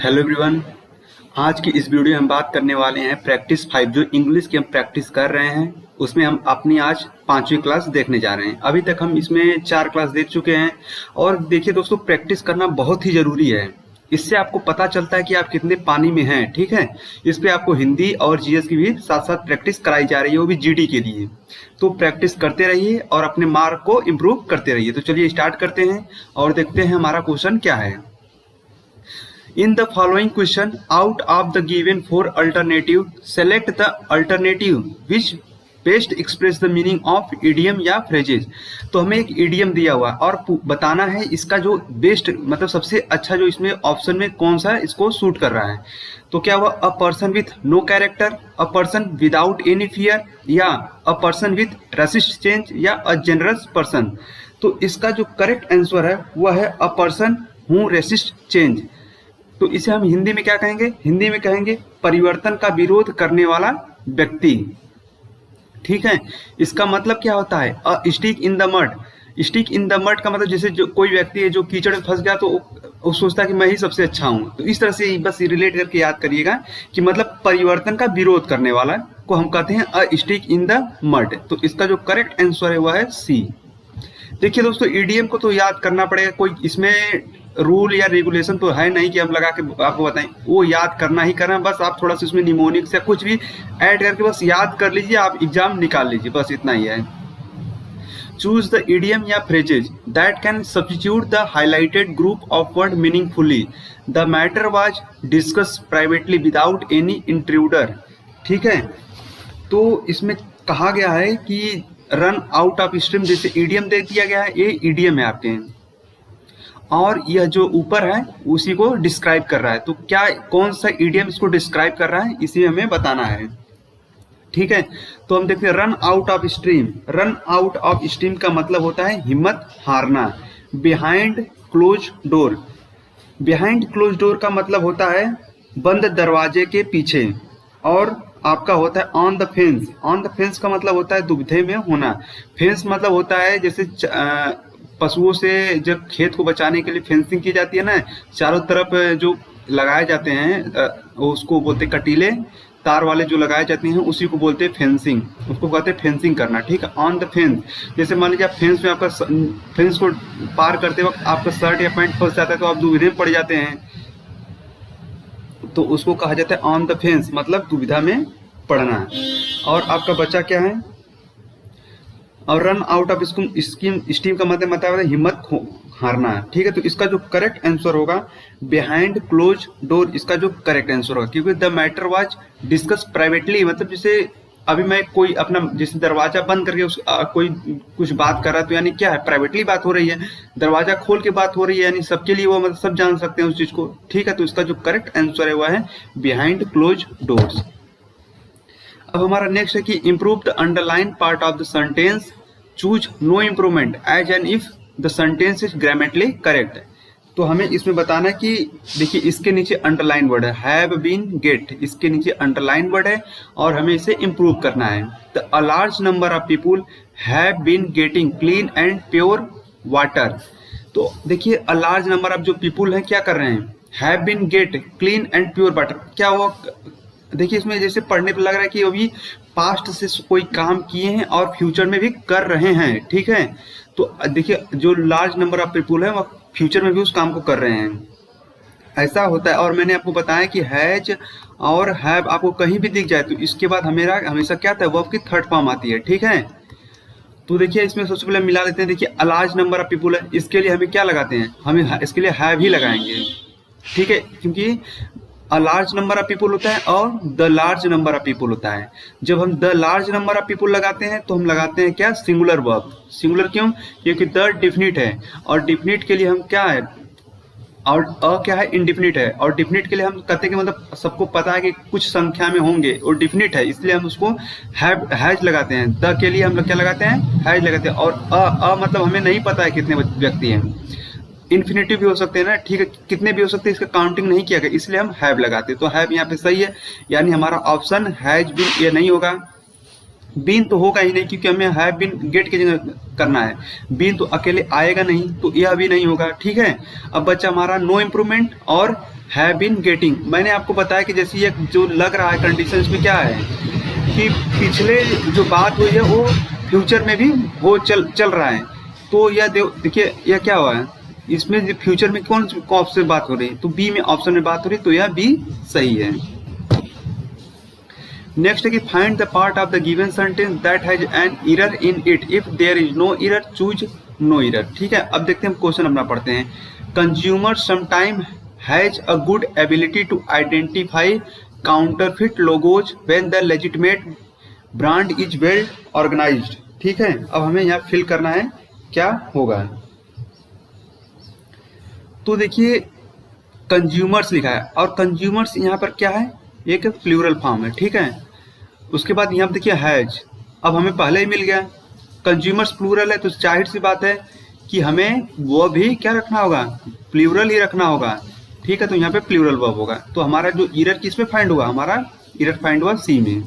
Hello everyone. आज की इस वीडियो में हम बात करने वाले हैं प्रैक्टिस 5 जो इंग्लिश की हम प्रैक्टिस कर रहे हैं उसमें हम अपनी आज 5वीं क्लास देखने जा रहे हैं। अभी तक हम इसमें 4 क्लास देख चुके हैं और देखिए दोस्तों, प्रैक्टिस करना बहुत ही जरूरी है। इससे आपको पता चलता है कि आप कितने पानी में हैं। ठीक है, इस पे आपको हिंदी और जीएस की भी साथ साथ प्रैक्टिस कराई जा रही है, वो भी जीडी के लिए। तो प्रैक्टिस करते रहिए और अपने मार्क को इम्प्रूव करते रहिए। तो चलिए स्टार्ट करते हैं और देखते हैं हमारा क्वेश्चन क्या है। In the following question, out of the given 4 alternative, select the alternative which best express the meaning of idiom या phrases। तो हमें एक idiom दिया हुआ और बताना है इसका जो बेस्ट मतलब सबसे अच्छा जो इसमें ऑप्शन में कौन सा इसको सूट कर रहा है। तो क्या हुआ, a person with no character, a person without any fear, या a person with resist change, या अ जनरस पर्सन। तो इसका जो करेक्ट आंसर है वह है a person who resist change. तो इसे हम हिंदी में क्या कहेंगे? हिंदी में कहेंगे परिवर्तन का विरोध करने वाला व्यक्ति। ठीक है, इसका मतलब क्या होता है? A stick in the mud. Stick in the mud का मतलब जैसे जो कोई व्यक्ति है जो कीचड़ में फंस गया तो वो सोचता है कि मैं ही सबसे अच्छा हूँ। तो इस तरह से बस रिलेट करके याद करिएगा कि मतलब परिवर्तन का विरोध करने वाला को हम कहते हैं a stick in the mud. तो इसका जो करेक्ट आंसर है वह है सी। देखिए दोस्तों, ईडीएम को तो याद करना पड़ेगा, कोई इसमें रूल या रेगुलेशन तो है नहीं कि हम लगा के आपको बताएं, वो याद करना ही करना। बस आप थोड़ा सा इसमें निमोनिक्स या कुछ भी ऐड करके बस याद कर लीजिए, आप एग्जाम निकाल लीजिए, बस इतना ही है। चूज द इडियम या phrases that can substitute the highlighted group of word meaningfully. The matter was discuss privately without any intruder. ठीक है, तो इसमें कहा गया है कि रन आउट ऑफ स्ट्रीम जैसे ईडीएम दे दिया गया है, ये ईडीएम है आपके, और यह जो ऊपर है उसी को डिस्क्राइब कर रहा है। तो क्या कौन सा ईडीएम इसको डिस्क्राइब कर रहा है, इसे हमें बताना है। ठीक है, तो हम देखते हैं run out of stream. Run out of stream का मतलब होता है हिम्मत हारना। Behind close door. Behind close door का मतलब होता है बंद दरवाजे के पीछे। और आपका होता है on the fence. On the fence का मतलब होता है दुविधा में होना। फेंस मतलब होता है जैसे पशुओं से जब खेत को बचाने के लिए फेंसिंग की जाती है ना, चारों तरफ जो लगाए जाते हैं उसको बोलते हैं कटीले तार वाले जो लगाए जाते हैं उसी को बोलते हैं फेंसिंग, उसको कहते हैं फेंसिंग करना। ठीक है, ऑन द फेंस। जैसे मान लीजिए आप फेंस में आपका फेंस को पार करते वक्त आपका शर्ट या पैंट फंस जाता है तो आप दुविधा में पड़ जाते हैं, तो उसको कहा जाता है ऑन द फेंस, मतलब दुविधा में पड़ना। और आपका बच्चा क्या है, और रन आउट ऑफ स्टीम का मतलब है हिम्मत हारना। ठीक है, तो इसका जो करेक्ट आंसर होगा बिहाइंड क्लोज डोर, इसका जो करेक्ट आंसर होगा, क्योंकि the matter was discuss privately, मतलब जैसे अभी मैं कोई अपना जैसे दरवाजा बंद करके कोई कुछ बात कर रहा है तो यानी क्या है, प्राइवेटली बात हो रही है। दरवाजा खोल के बात हो रही है यानी सबके लिए वो मतलब सब जान सकते हैं उस चीज को। ठीक है, तो इसका जो करेक्ट आंसर है वह है बिहाइंड क्लोज डोर्स। अब हमारा नेक्स्ट है कि improve the underline part of the sentence, choose no improvement as an if the sentence is grammatically correct. तो हमें इसमें बताना है कि देखिए इसके नीचे अंडरलाइन वर्ड है हैव बीन गेट, इसके नीचे अंडरलाइन वर्ड है और हमें इसे इम्प्रूव करना है। The a large number of people have been getting clean and pure water. तो देखिए अ लार्ज नंबर ऑफ जो पीपुल हैं क्या कर रहे हैं, have been get clean and pure water. क्या हुआ, देखिए इसमें जैसे पढ़ने पे लग रहा है कि अभी पास्ट से कोई काम किए हैं और फ्यूचर में भी कर रहे हैं। ठीक है, तो देखिए जो लार्ज नंबर ऑफ पीपुल है वह फ्यूचर में भी उस काम को कर रहे हैं, ऐसा होता है। और मैंने आपको बताया कि हैज और हैव आपको कहीं भी दिख जाए तो इसके बाद हमेशा क्या था, वर्ब की थर्ड फॉर्म आती है। ठीक है, तो देखिए इसमें सबसे पहले मिला लेते हैं। देखिए a large number of people है, इसके लिए हमें क्या लगाते हैं, हमें इसके लिए हैव ही लगाएंगे। ठीक है, क्योंकि अ लार्ज नंबर ऑफ पीपुल होता है और the large number of people होता है। जब हम the large number of people लगाते हैं तो हम लगाते हैं क्या, सिंगुलर वर्ब। सिंगुलर क्यों, क्योंकि द डिफिनिट है और डिफिनिट के लिए हम क्या है, और अ क्या है, इंडिफिनिट है। और डिफिनिट के लिए हम कहते हैं कि मतलब सबको पता है कि कुछ संख्या में होंगे और डिफिनिट है, इसलिए हम उसको हैज लगाते हैं। द के लिए हम लोग क्या लगाते हैं, हैज लगाते हैं। और अ मतलब हमें नहीं पता है कितने व्यक्ति हैं, इन्फिनिटिव भी हो सकते हैं ना। ठीक है, कितने भी हो सकते हैं, इसका काउंटिंग नहीं किया गया, इसलिए हम हैव लगाते हैं। तो हैव यहाँ पे सही है, यानी हमारा ऑप्शन हैज बीन ये नहीं होगा। बीन तो होगा ही नहीं क्योंकि हमें हैव बीन गेट की जगह करना है, बीन तो अकेले आएगा नहीं, तो यह भी नहीं होगा। ठीक है, अब बच्चा हमारा नो इम्प्रूवमेंट और हैव बीन गेटिंग, मैंने आपको बताया कि जैसे ये जो लग रहा है कंडीशन इसमें क्या है कि पिछले जो बात हुई है वो फ्यूचर में भी वो चल रहा है। तो यह देखिए यह क्या हुआ है, इसमें फ्यूचर में कौन ऑप्शन बात हो रही है, तो बी में ऑप्शन में बात हो रही है, तो यह बी सही है। नेक्स्ट है कि find the part of the given sentence that has an error in it, if there is no error choose no error. ठीक है, अब देखते हैं हम क्वेश्चन अपना पढ़ते हैं। Consumer sometime has a good ability to identify counterfeit logos when the legitimate brand is well organized. ठीक है, अब हमें यहाँ फिल करना है क्या होगा। तो देखिए कंज्यूमर्स लिखा है और कंज्यूमर्स यहाँ पर क्या है, एक प्लूरल फॉर्म है। ठीक है, उसके बाद यहाँ पर देखिए हैज, अब हमें पहले ही मिल गया कंज्यूमर्स प्लूरल है, तो जाहिर सी बात है कि हमें वो भी क्या रखना होगा, प्लूरल ही रखना होगा। ठीक है, तो यहाँ पे प्लूरल वर्ब होगा। तो हमारा जो एरर किस में फाइंड हुआ, हमारा एरर फाइंड हुआ सी में।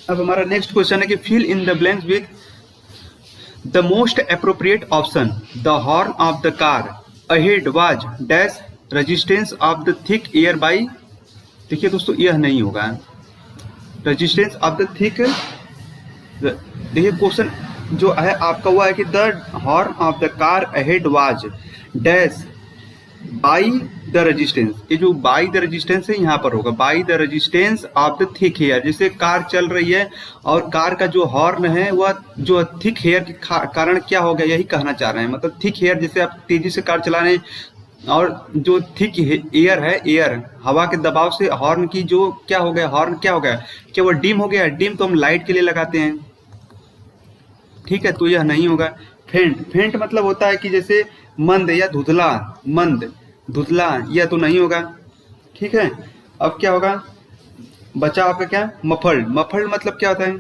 अब हमारा नेक्स्ट क्वेश्चन है कि fill in the blanks with the most appropriate option. The horn of the car ahead was dash resistance of the thick air by. देखिए दोस्तों यह नहीं होगा, रेजिस्टेंस ऑफ द थिक, देखिए क्वेश्चन जो है आपका हुआ है कि the horn of the car ahead was dash by the resistance. ये जो बाई द रेजिस्टेंस है यहाँ पर होगा by the resistance of the thick hair. जैसे कार चल रही है और कार का जो हॉर्न है वह जो थिक हेयर के कारण क्या हो गया, यही कहना चाह रहे हैं। मतलब थिक हेयर, जैसे आप तेजी से कार चला रहे हैं और जो थिक एयर है, एयर हवा के दबाव से हॉर्न की जो क्या हो गया, हॉर्न क्या हो गया, क्या वो डिम हो गया। डिम तो हम लाइट के लिए लगाते हैं। ठीक है, तो यह नहीं होगा। फेंट, फेंट मतलब होता है कि जैसे मंद या धुंधला, मंद धुंधला, यह तो नहीं होगा। ठीक है, अब क्या होगा, बचा आपका क्या, मफल्ड। मफल्ड मतलब क्या होता है,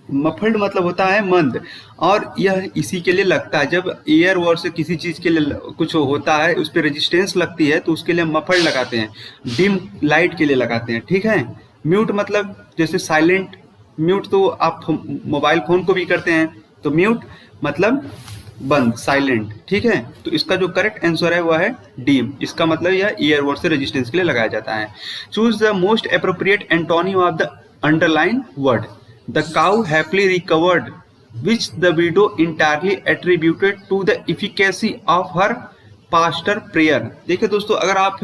मफल्ड मतलब होता है मंद, और यह इसी के लिए लगता है जब एयर वॉर से किसी चीज के लिए कुछ होता है, उस पर रेजिस्टेंस लगती है तो उसके लिए मफल्ड लगाते हैं, डिम लाइट के लिए लगाते हैं। ठीक है, म्यूट मतलब जैसे साइलेंट, म्यूट तो आप मोबाइल फोन को भी करते हैं, तो म्यूट मतलब बंद, साइलेंट। ठीक है, तो इसका जो करेक्ट आंसर है वह है डीम। इसका मतलब यह ईयर वर्ड से रेजिस्टेंस के लिए लगाया जाता है। Choose the most appropriate antonym of the underline word. The cow happily recovered which the widow entirely attributed to the efficacy of her pastor prayer। देखिए दोस्तों, अगर आप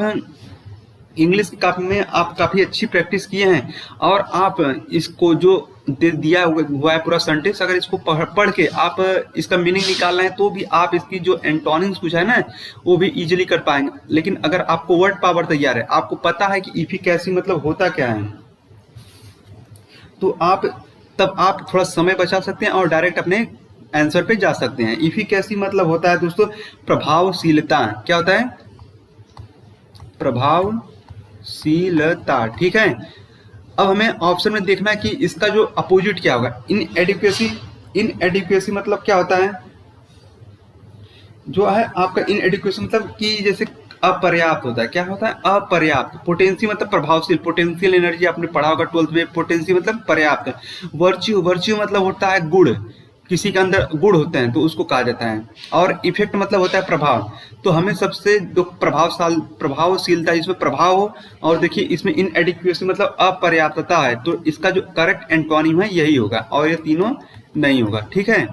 इंग्लिश की कॉपी में आप काफ़ी अच्छी प्रैक्टिस किए हैं और आप इसको जो दिया हुआ है पूरा सेंटेंस, अगर इसको पढ़ के आप इसका मीनिंग निकाल रहे हैं तो भी आप इसकी जो एंटोनिम्स पूछा है ना वो भी इजीली कर पाएंगे। लेकिन अगर आपको वर्ड पावर तैयार है, आपको पता है कि इफिकेसी मतलब होता क्या है, तो तब आप थोड़ा समय बचा सकते हैं और डायरेक्ट अपने आंसर पे जा सकते हैं। इफिकेसी मतलब होता है दोस्तों प्रभावशीलता। क्या होता है, प्रभावशीलता। ठीक है, अब हमें ऑप्शन में देखना है कि इसका जो अपोजिट क्या होगा, इनएडिक्वेसी। इनएडिक्वेसी मतलब क्या होता है, जो है आपका इनएडिक्वेसी मतलब कि जैसे अपर्याप्त होता है। क्या होता है, अपर्याप्त। पोटेंसी मतलब प्रभावशील, पोटेंशियल एनर्जी आपने पढ़ा होगा 12th में। पोटेंसी मतलब पर्याप्त। वर्च्यू, वर्च्यू मतलब होता है गुण, किसी के अंदर गुण होते हैं तो उसको कहा जाता है। और इफेक्ट मतलब होता है प्रभाव। तो हमें सबसे जो प्रभावशीलता, इसमें प्रभाव हो, और देखिए इसमें इनएडिक्वेसी मतलब अपर्याप्तता है, तो इसका जो करेक्ट एंटोनिम है यही होगा, और ये तीनों नहीं होगा। ठीक है,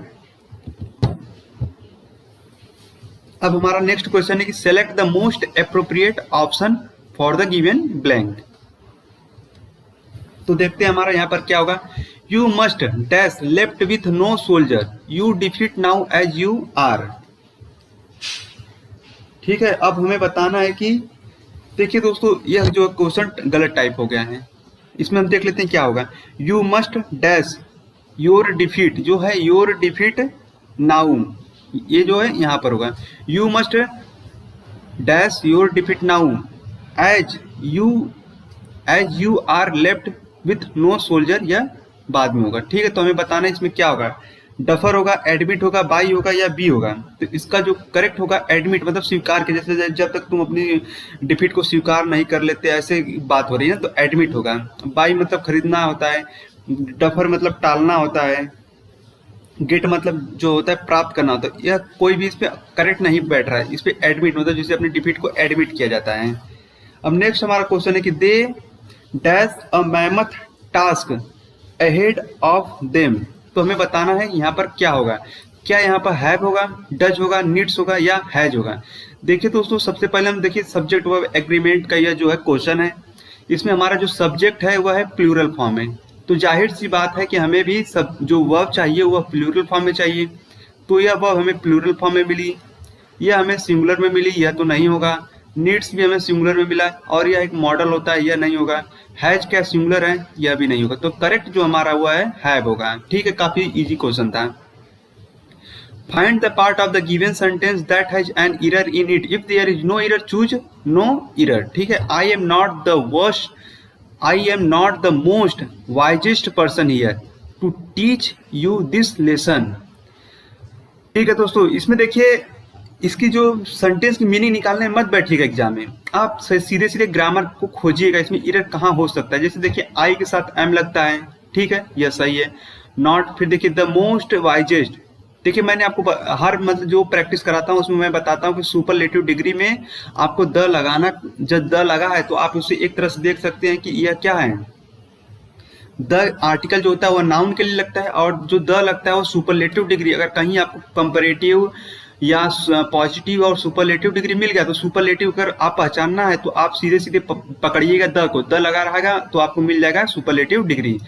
अब हमारा नेक्स्ट क्वेश्चन है कि select the most appropriate option for the given blank. तो देखते हैं हमारा यहाँ पर क्या होगा, you must dash left with no soldier, you defeat now as you are. ठीक है, अब हमें बताना है कि देखिए दोस्तों यह जो क्वेश्चन गलत टाइप हो गया है, इसमें हम देख लेते हैं क्या होगा। You must dash your defeat, जो है योर डिफीट नाउ, ये जो है यहाँ पर होगा। You must dash your defeat now as you are left with no soldier, या बाद में होगा। ठीक है, तो हमें बताना है इसमें क्या होगा, डफर होगा, एडमिट होगा, बाई होगा, या बी होगा। तो इसका जो करेक्ट होगा एडमिट मतलब स्वीकार के, जैसे जब तक तुम अपनी डिफीट को स्वीकार नहीं कर लेते, ऐसे बात हो रही है, तो एडमिट होगा। बाई मतलब खरीदना होता है, डफर मतलब टालना होता है, गेट मतलब जो होता है प्राप्त करना होता है, यह कोई भी इस पे करेक्ट नहीं बैठ रहा है, इस पे एडमिट होता है, जिसे अपने डिफीट को एडमिट किया जाता है। अब नेक्स्ट हमारा क्वेश्चन है कि they dash a mammoth task ahead of them. तो हमें बताना है यहाँ पर क्या होगा, क्या यहाँ पर हैव होगा, डज होगा, नीड्स होगा या हैज होगा। देखिए दोस्तों, सबसे पहले हम देखिए सब्जेक्ट वर्ब एग्रीमेंट का यह जो है क्वेश्चन है, इसमें हमारा जो सब्जेक्ट है वह है प्लूरल फॉर्म में। तो जाहिर सी बात है कि हमें भी सब जो वर्ब चाहिए वह प्लूरल फॉर्म में चाहिए। तो यह वर्ब हमें प्लूरल फॉर्म में मिली, यह हमें सिंगुलर में मिली, यह तो नहीं होगा। नीड्स भी हमें सिंगुलर में मिला और यह एक मॉडल होता है, यह नहीं होगा। हैज क्या सिंगुलर है, यह भी नहीं होगा। तो करेक्ट जो हमारा हुआ है हैव होगा। ठीक है, काफी इजी क्वेश्चन था। Find the part of the given sentence that has an error in it. If there is no error, choose no error. ठीक है, I am not the worst, I am not the most wisest person here to teach you this lesson. ठीक है दोस्तों, इसमें देखिए इसकी जो sentence की मीनिंग निकालने मत बैठिएगा एग्जाम में, आप सीधे सीधे ग्रामर को खोजिएगा, इसमें एरर कहाँ हो सकता है। जैसे देखिए आई के साथ एम लगता है, ठीक है, यह सही है। नॉट, फिर देखिए द मोस्ट वाइजेस्ट। देखिए मैंने आपको हर मतलब जो प्रैक्टिस कराता हूँ उसमें मैं बताता हूँ कि सुपरलेटिव डिग्री में आपको द लगाना, जब द लगा है तो आप उसे एक तरह से देख सकते हैं कि यह क्या है। द आर्टिकल जो होता है वह नाउन के लिए लगता है और जो द लगता है वो सुपरलेटिव डिग्री। अगर कहीं आपको कंपैरेटिव या पॉजिटिव और सुपरलेटिव डिग्री मिल गया तो सुपरलेटिव अगर आप पहचानना है तो आप सीधे सीधे पकड़िएगा द को, द लगा रहेगा तो आपको मिल जाएगा सुपरलेटिव डिग्री।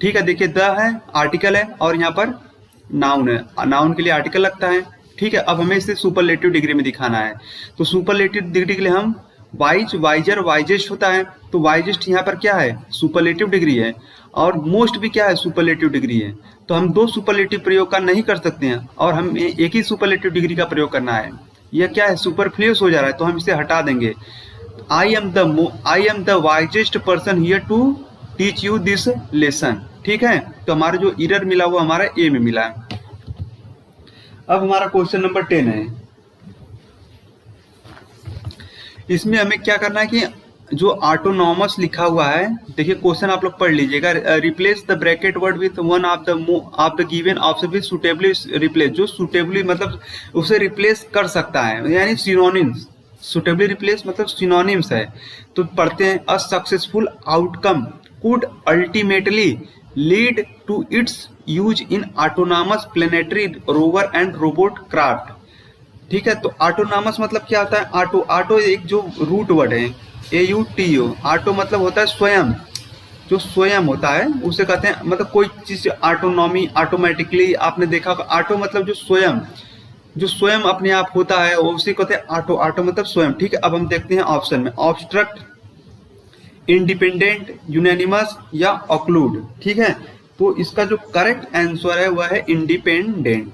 ठीक है, देखिए द है आर्टिकल है और यहाँ पर नाउन है, नाउन के लिए आर्टिकल लगता है। ठीक है, अब हमें इसे सुपरलेटिव डिग्री में दिखाना है। तो सुपरलेटिव डिग्री के लिए हम वाइज, वाइजर, वाइजेस्ट होता है, तो वाइजेस्ट यहाँ पर क्या है, सुपरलेटिव डिग्री है। और मोस्ट भी क्या है, सुपरलेटिव डिग्री है। तो हम दो सुपरलेटिव प्रयोग का नहीं कर सकते हैं और हम एक ही सुपरलेटिव डिग्री का प्रयोग करना है। यह क्या है, सुपरफ्लुअस हो जा रहा है, तो हम इसे हटा देंगे। I am the wisest person here to teach you this lesson. ठीक है, तो हमारा जो एरर मिला वो हमारा ए में मिला है। अब हमारा क्वेश्चन नंबर 10 है। इसमें हमें क्या करना है कि जो ऑटोनॉमस लिखा हुआ है, देखिए क्वेश्चन आप लोग पढ़ लीजिएगा। Replace the bracket word with one of the given option with suitably replace. जो सुटेबली मतलब उसे रिप्लेस कर सकता है, यानी सिनोनिम्स। सुटेबली रिप्लेस मतलब सिनोनिम्स है। तो पढ़ते हैं, a successful outcome could ultimately lead to its use in autonomous planetary rover and robot craft. ठीक है, तो ऑटोनॉमस मतलब क्या होता है, ऑटो, ऑटो एक जो रूट वर्ड है, AUTO। ऑटो मतलब होता है स्वयं, जो स्वयं होता है उसे कहते हैं, मतलब कोई चीज ऑटोनॉमी, ऑटोमेटिकली आपने देखा होगा। ऑटो मतलब जो स्वयं अपने आप होता है वो उसी कहते हैं ऑटो। ऑटो मतलब स्वयं। ठीक है, अब हम देखते हैं ऑप्शन में, ऑब्स्ट्रक्ट, इंडिपेंडेंट, यूनानिमस या ऑक्लूड। ठीक है, तो इसका जो करेक्ट आंसर है वह है इंडिपेंडेंट।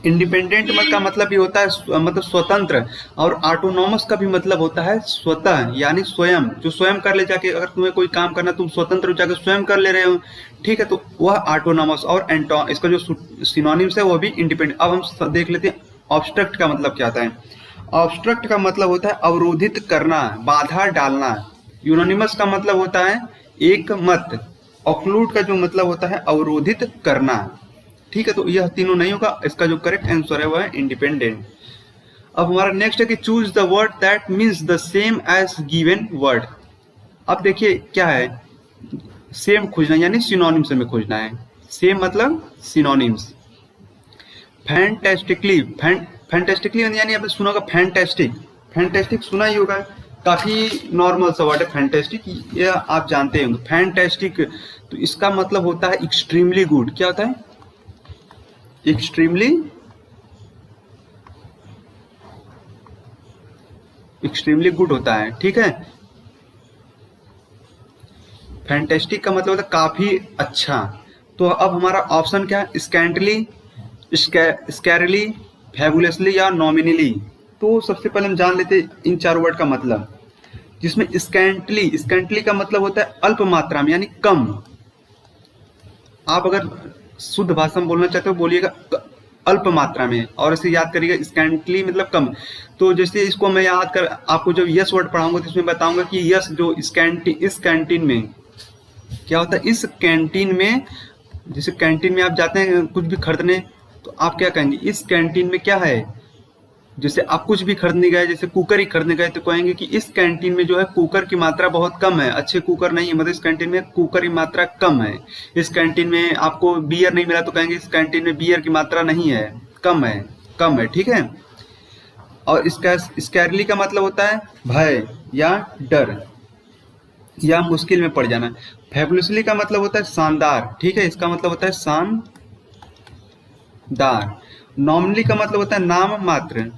इंडिपेंडेंट का मतलब भी होता है मतलब स्वतंत्र, और ऑटोनॉमस का भी मतलब होता है स्वतः, यानी स्वयं, जो स्वयं कर ले जाके। अगर तुम्हें कोई काम करना तुम स्वतंत्र हो जाकर स्वयं कर ले रहे हो, ठीक है, तो वह ऑटोनॉमस। और इसका जो सिनोनिम्स है वो भी इंडिपेंडेंट। अब हम देख लेते हैं ऑब्स्ट्रक्ट का मतलब क्या होता है। ऑब्स्ट्रक्ट का मतलब होता है अवरोधित करना, बाधा डालना। यूनानिमस का मतलब होता है एक मत। ऑक्लूड का जो मतलब होता है अवरोधित करना। ठीक है, तो यह तीनों नहीं होगा, इसका जो करेक्ट आंसर है वह है इंडिपेंडेंट। अब हमारा नेक्स्ट है कि choose the word that means the same as given word. अब देखिए क्या है, सेम खोजना यानी सिनोनिम्स में खोजना है। सेम मतलब सिनोनिम्स। फैंटास्टिकली, फैंटास्टिकली यानी आपने सुना होगा फैंटास्टिक। फैंटास्टिक सुना ही होगा, काफी नॉर्मल सा वर्ड है फैंटास्टिक, ये आप जानते होंगे। फैंटास्टिक तो इसका मतलब होता है एक्सट्रीमली गुड। क्या होता है, एक्सट्रीमली गुड होता है। ठीक है, फैंटास्टिक का मतलब होता है काफी अच्छा। तो अब हमारा ऑप्शन क्या है, स्कैंटली, स्कैरली, फैबुलसली या नॉमिनली। तो सबसे पहले हम जान लेते हैं इन चार वर्ड का मतलब। जिसमें स्कैंटली का मतलब होता है अल्प मात्रा में, यानी कम। आप अगर शुद्ध भाषा में बोलना चाहते हो बोलिएगा अल्प मात्रा में, और इसे याद करिएगा स्कैंटली मतलब कम। तो जैसे इसको मैं याद कर आपको जब यस वर्ड पढ़ाऊंगा तो इसमें बताऊंगा कि यस जो इस कैंटीन में क्या होता है, इस कैंटीन में जैसे कैंटीन में आप जाते हैं कुछ भी खरीदने, तो आप क्या कहेंगे, इस कैंटीन में क्या है। जैसे आप कुछ भी खरीदने गए, जैसे कुकर ही खरीदने गए, तो कहेंगे कि इस कैंटीन में जो है कुकर की मात्रा बहुत कम है, अच्छे कुकर नहीं है, मतलब इस कैंटीन में कुकर की मात्रा कम है। इस कैंटीन में आपको बियर नहीं मिला तो कहेंगे इस कैंटीन में बियर की मात्रा नहीं है, कम है, कम है, ठीक है। और इसका स्कैरली का मतलब होता है भय या डर या मुश्किल में पड़ जाना। फैबुलसली का मतलब होता है शानदार, ठीक है, इसका मतलब होता है शानदार। नॉमिनली का मतलब होता है नाम मात्र,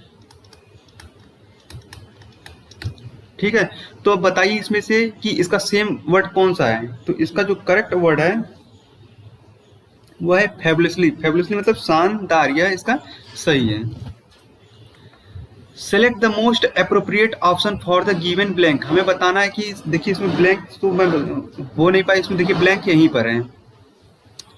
ठीक है। तो अब बताइए इसमें से कि इसका सेम वर्ड कौन सा है। तो इसका जो करेक्ट वर्ड है वह है फैबुलसली। फैबुलसली मतलब शानदार, यह इसका सही है। Select the most appropriate option for the given blank. हमें बताना है कि देखिए इसमें ब्लैंक तो मैं हो नहीं पाई, इसमें देखिए ब्लैंक यहीं पर है,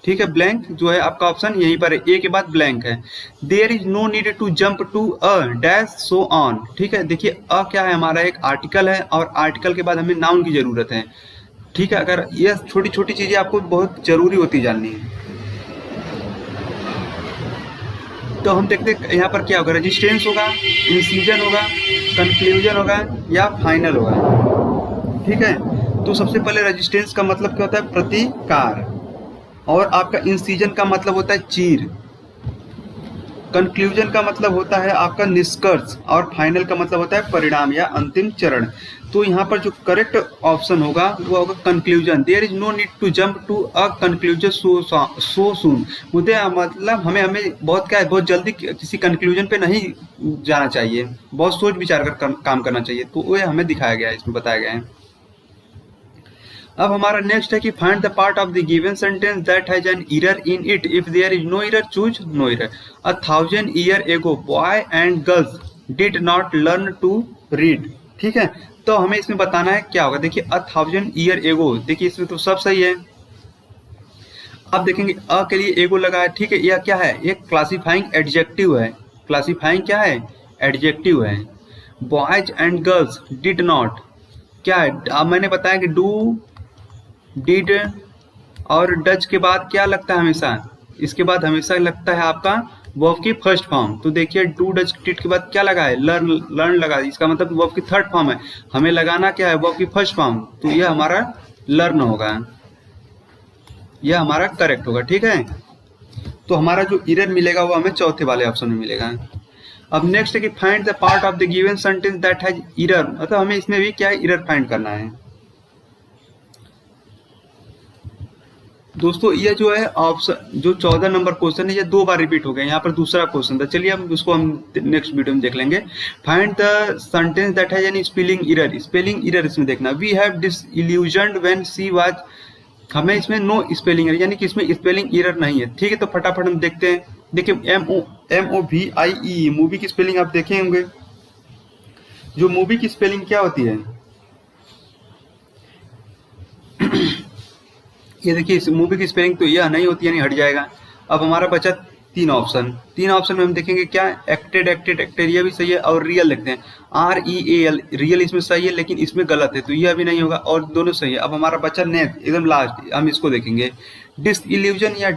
ठीक है, ब्लैंक जो है आपका ऑप्शन यहीं पर है, ए के बाद ब्लैंक है। There is no need to jump to a dash so on, ठीक है। देखिए अ क्या है, हमारा एक आर्टिकल है और आर्टिकल के बाद हमें नाउन की जरूरत है, ठीक है। अगर ये छोटी छोटी चीजें आपको बहुत जरूरी होती जाननी है। तो हम देखते हैं यहाँ पर क्या होगा, रेजिस्टेंस होगा, इंसीजन होगा, कंक्लूजन होगा या फाइनल होगा, ठीक है। तो सबसे पहले रेजिस्टेंस का मतलब क्या होता है, प्रतिकार, और आपका इंसीजन का मतलब होता है चीर, कंक्लूजन का मतलब होता है आपका निष्कर्ष, और फाइनल का मतलब होता है परिणाम या अंतिम चरण। तो यहाँ पर जो करेक्ट ऑप्शन होगा वो होगा conclusion. There is no need to jump to a conclusion so soon. मुझे मतलब हमें बहुत क्या है, बहुत जल्दी किसी कंक्लूजन पे नहीं जाना चाहिए, बहुत सोच विचार कर काम करना चाहिए। तो वो हमें दिखाया गया है, इसमें बताया गया है। अब हमारा नेक्स्ट है कि find the part of the given sentence that has an error in it. If there is no error choose no error. 1000 year ago boy and girls did not learn to read, ठीक है। तो हमें इसमें बताना है क्या होगा। देखिए 1000 ईयर एगो, देखिए इसमें तो सब सही है। अब देखेंगे अ के लिए एगो लगा है, ठीक है। यह क्या है, एक क्लासिफाइंग एडजेक्टिव है। क्लासिफाइंग क्या है, एडजेक्टिव है। Boys and girls did not क्या है, अब मैंने बताया कि डू डिड और डज के बाद क्या लगता है हमेशा, इसके बाद हमेशा लगता है आपका वर्ब की फर्स्ट फॉर्म। तो देखिए डू डज डिड के बाद क्या लगा है, लर्न लगा है, इसका मतलब वर्ब की थर्ड फॉर्म है। हमें लगाना क्या है, वर्ब की फर्स्ट फॉर्म, तो यह हमारा लर्न होगा, यह हमारा करेक्ट होगा, ठीक है। तो हमारा जो एरर मिलेगा वो हमें चौथे वाले ऑप्शन में मिलेगा। अब नेक्स्ट है कि find the part of the given sentence that has error, मतलब हमें इसमें भी क्या है, एरर फाइंड करना है। दोस्तों ये जो है ऑप्शन, जो 14 नंबर क्वेश्चन है, ये 2 बार रिपीट हो गया। यहाँ पर दूसरा क्वेश्चन था, चलिए हम उसको हम नेक्स्ट वीडियो में देख लेंगे। Find the sentence that has an spelling error. Spelling error इसमें देखना, we have disillusioned when she was, हमें इसमें नो स्पेलिंग एरर, यानी कि इसमें स्पेलिंग एरर नहीं है, ठीक है। तो फटाफट हम देखते हैं। देखिए MOVIE, मूवी की स्पेलिंग आप देखे होंगे। जो मूवी की स्पेलिंग क्या होती है, ये देखिए इस मूवी की स्पेलिंग तो यह नहीं होती, यानी हट जाएगा। अब हमारा बचा 3 ऑप्शन। 3 ऑप्शन में हम देखेंगे क्या, एक्टेड एक्टेड एक्टेड, यह भी सही है, और रियल लिखते हैं REAL, रियल इसमें सही है, लेकिन इसमें गलत है, तो यह भी नहीं होगा, और दोनों सही है। अब हमारा बचा नेक्स्ट, एकदम लास्ट, हम इसको देखेंगे डिसइल्यूजन या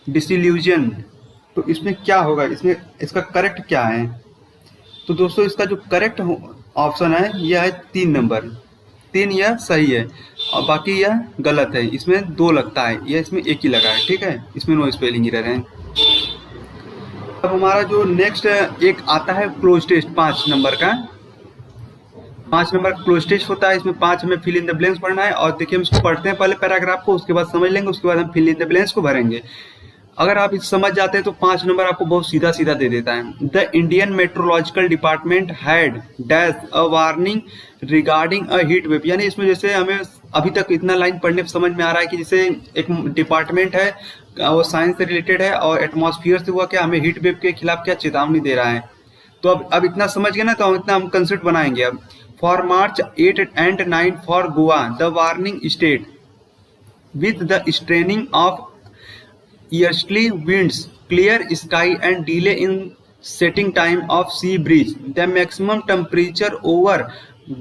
डिसइल्यूजन। तो इसमें क्या होगा, इसमें इसका करेक्ट क्या है। तो दोस्तों इसका जो करेक्ट ऑप्शन है यह है 3 नंबर, 3 यह सही है और बाकी यह गलत है। इसमें 2 लगता है, यह इसमें 1 ही लगा है, ठीक है, इसमें नो स्पेलिंग एरर है। अब हमारा जो नेक्स्ट एक आता है क्लोज टेस्ट, 5 नंबर का, 5 नंबर क्लोज टेस्ट होता है। इसमें 5 हमें फिल इन द ब्लैंक्स पढ़ना है, और देखिए हम इसको पढ़ते हैं पहले पैराग्राफ को, उसके बाद समझ लेंगे, उसके बाद हम फिल इन द ब्लैंक्स को भरेंगे। अगर आप इस समझ जाते हैं तो 5 नंबर आपको बहुत सीधा सीधा दे देता है। The Indian meteorological department had dash a warning regarding a heat wave, यानी इसमें जैसे हमें अभी तक इतना लाइन पढ़ने पर समझ में आ रहा है कि जैसे एक डिपार्टमेंट है, वो साइंस से रिलेटेड है, और एटमॉस्फेयर से हुआ क्या, हमें हीट वेव के खिलाफ क्या चेतावनी दे रहा है। तो अब इतना समझ गए ना, तो इतना हम कंसेप्ट बनाएंगे। अब for March 8 and 9 for Goa the warning state with the straining of easterly winds, clear sky and delay in setting time of sea breeze. The maximum temperature over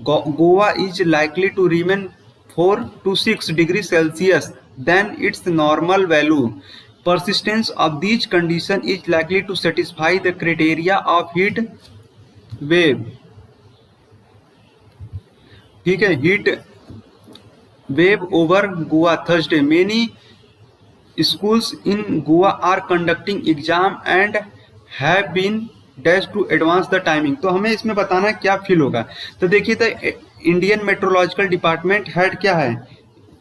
Goa is likely to remain 4 to 6 degrees Celsius then its normal value. Persistence of these condition is likely to satisfy the criteria of heat wave। ठीक है, heat wave over Goa Thursday। Many schools in Goa are conducting exam and have been dash to advance the timing। तो हमें इसमें बताना है क्या feel होगा। तो देखिए, तो इंडियन मेट्रोलॉजिकल डिपार्टमेंट हेड क्या है,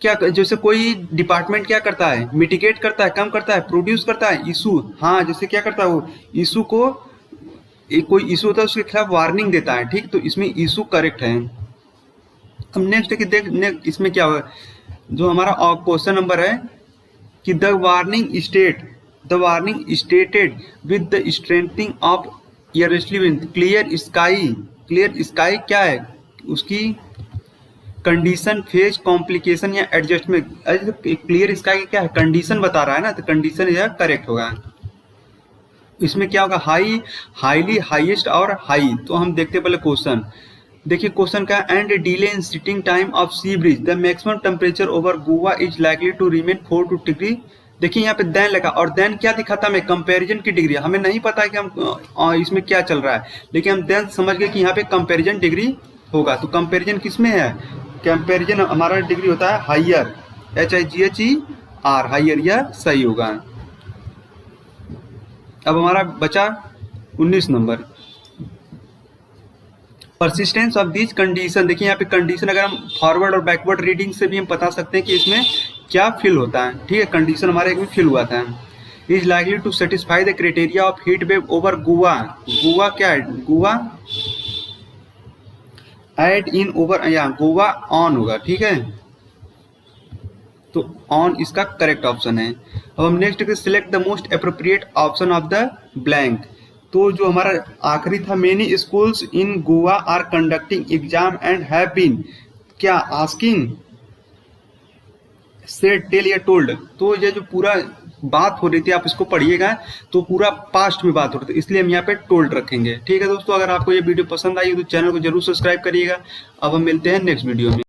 क्या जैसे कोई डिपार्टमेंट क्या करता है, मिटिगेट करता है, कम करता है, प्रोड्यूस करता है इशू। हाँ, जैसे क्या करता है वो इशू को, कोई इशू होता है उसके खिलाफ वार्निंग देता है। ठीक, तो इसमें इशू करेक्ट है। अब नेक्स्ट है कि देख इसमें क्या हुआ, जो हमारा क्वेश्चन नंबर है कि the warning stated with the strengthening of yearly wind clear sky क्या है उसकी कंडीशन, फेज, कॉम्प्लिकेशन या एडजस्टमेंट। क्लियर स्काई क्या है, कंडीशन बता रहा है ना, तो कंडीशन यह करेक्ट होगा। इसमें क्या होगा, हाईली, हाईएस्ट और हाई। तो हम देखते हैं पहले क्वेश्चन। देखिए क्वेश्चन का, and delay in sitting time of sea breeze the maximum temperature over Goa is likely to remain 4 to 2 degree. देखिए यहाँ पे देन लगा और देन क्या दिखाता हमें, कंपैरिजन की डिग्री। हमें नहीं पता है कि हम इसमें क्या चल रहा है, लेकिन हम देन समझ गए कि यहाँ पे कंपैरिजन डिग्री होगा। तो कंपैरिजन किसमें है, कंपैरिजन हमारा डिग्री होता है हाइयर, HIGHER, हाइयर, यह सही होगा। अब हमारा बचा 19 number, persistence of this condition. देखिए यहाँ पे कंडीशन अगर हम फॉरवर्ड और बैकवर्ड रीडिंग से भी हम बता सकते हैं कि इसमें क्या फिल होता है। ठीक है, कंडीशन हमारे एक में फिल हुआ था। Is likely to satisfy the criteria of heat wave over Goa. Goa क्या है, गोवा एड इन ओवर, या गोवा ऑन होगा। ठीक है, तो ऑन इसका करेक्ट ऑप्शन है। अब हम next select the most appropriate option of the blank. तो जो हमारा आखिरी था, many schools in Goa are conducting exam and have been क्या आस्किंग, सेड, टेल या टोल्ड। तो ये जो पूरा बात हो रही थी आप इसको पढ़िएगा तो पूरा पास्ट में बात हो रही थी, इसलिए हम यहाँ पे टोल्ड रखेंगे। ठीक है दोस्तों, अगर आपको ये वीडियो पसंद आई तो चैनल को जरूर सब्सक्राइब करिएगा। अब हम मिलते हैं नेक्स्ट वीडियो में।